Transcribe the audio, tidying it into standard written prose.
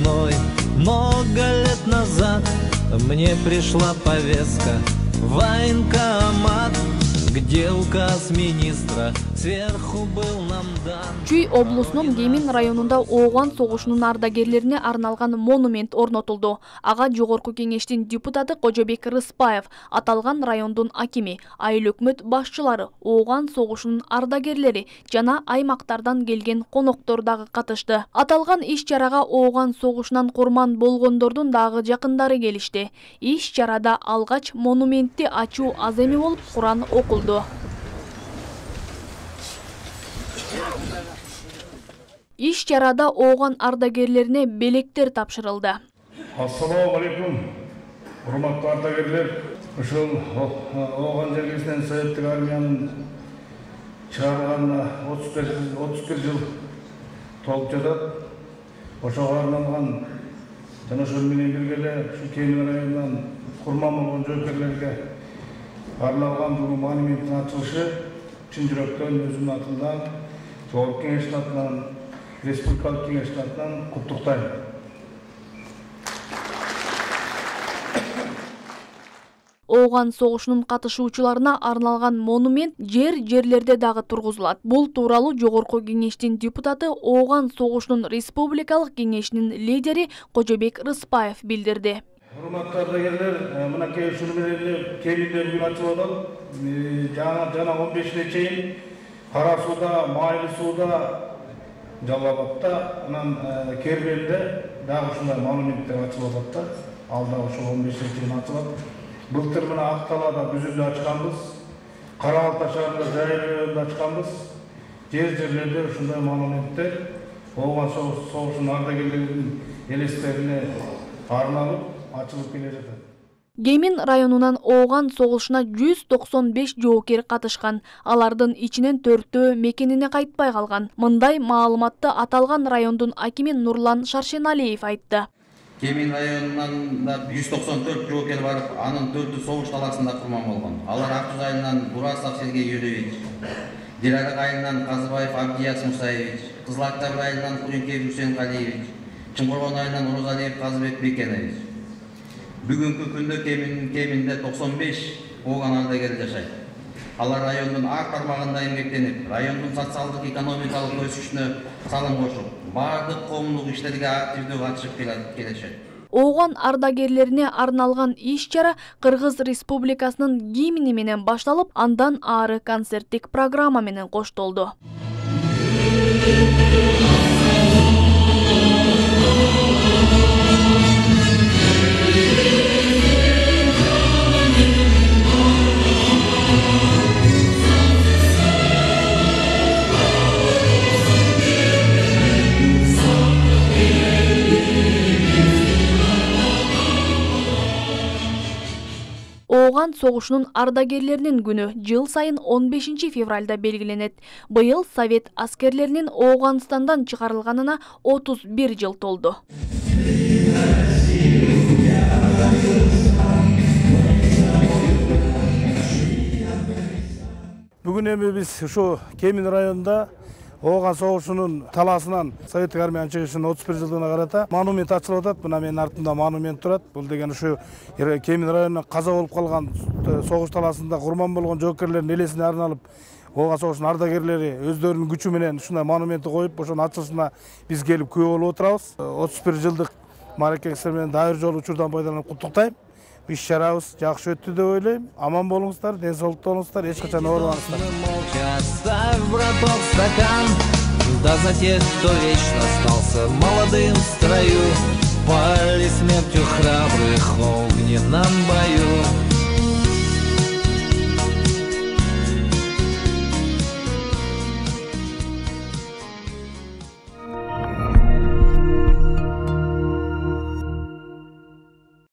мной. Много лет назад мне пришла повестка в военкомат, где указ министра сверху был нам дан. Чүй облусунун Кемин районунда Ооган согушунун ардагерлерине арналган монумент орнотулду. Ага жогорку кеңештин депутаты Кожобек Рыспаев, аталган райондун акими, айыл өкмөт башчылары, Ооган согушунун ардагерлери жана аймактардан келген коноктор дагы катышты. Аталган иш-чарага Ооган согушунан курман болгондордун дагы жакындары келишти. Иш-чарада алгач монументти ачуу аз эми болуп, Куран окулду. Иш-чарада Ооган ардагерлерине белектер тапшырылды. Ассаламу алейкум, урматтуу ардагерлер. Ушул Ооган жергесинен Советтик армиянын чыгарылганына 31 жыл толуп жатат. Ошого арналган жана ошол менен бирге эле ушу Кемин районунан курман болгон жоокерлерге арналган бүгүн монументтин ачылышы чын жүрөктөн өзүмдүн атымдан, Жогорку кеңештин атынан, Республикалык кеңештин атынан куттуктайм. Ооган согушунун катышуучуларына арналган монумент жерлерде дагы тургузулат. Бул тууралуу жогорку кеңештин депутаты, Ооган согушунун республикалык кеңешинин лидери Кожобек Рыспаев билдирди. Урматтуу ардагерлер, мынакей ушуну менен Кеминде бүгүн ачылып атат. Жана 15-не чейин Кара сууда, Майлы сууда, Жалал-Абадта, анан Кербелде дагы ушундай монументтер ачылып атат да. Ал дагы ошол 15-не чейин ачылат. Былтыр мына Ак-Талаада Бүзүлдө ачканбыз, Кара-Балта шаарында Жайыл районунда ачканбыз. Жерлерде ушундай монументтер Ооган согушунун ардагерлеринин элестерине арналып ачылып келе жатат. Кемин районунан Ооган согушуна 195 жоокер катышкан. Алардын ичинен 4-төө мекенине кайтпай калган. Мындай маалыматты аталган райондун акими Нурлан Шаршеналиев айтты. Кемин районунан 194 жоокер барып, анын 4-ü согуш таласында курман болгон. Алар Актүз айылынан Бурасов Сергей Юрьевич, Диларак айылынан Казыбаев Абдияс Мусаевич, Кызыл Октябрь айылынан Куренкеев Хусейн Калиевич, Чыңкоргон айылынан Розалиев Казыбек Бекенович. Бүгүнкү күндө Кеминде 95 Ооган ардагери жашайт. Алар райондун ар тармагында эмгектенип, райондун социалдык экономикалык өсүшүнө салым кошуп, бардык коомдук иштерге активдүү катышып келишет. Ооган ардагерлерине арналган иш-чара Кыргыз Республикасынын гимни менен башталып, андан ары концерттик программа менен коштолду. Ооган согушунун ардагерлеринин күнү жыл сайын 15 февралда белгиленет. Быйыл Совет аскерлеринин Ооганстандан чыгарылганына 31 жыл толду. Бүгүн эми биз ушу Кемин районунда Ооган согушунун талаасынан Советтик армиянын чыгышынын 31 жылдыгына карата монумент ачылып атат. Мына менин артымда монумент турат. Бул деген ушу Кемин районунда каза болуп калган согуш талаасында курман болгон жоокерлердин элесине арналып, Ооган согушунун ардагерлери өздөрүнүн күчү менен ушундай монументти коюп, ошонун ачылышына биз келип күбө болуп отурабыз. 31 жылдык мааракеңиздер менен дагы бир жолу учурдан пайдаланып куттуктайм. Иш-чарабыз жакшы өттү деп ойлойм. Аман болуңуздар, ден соолукта болуңуздар, эч качан оорубаңыздар. Оставь, браток, стакан, да за тех, кто вечно остался молодым в строю, пали смертью храбрых в огненном бою.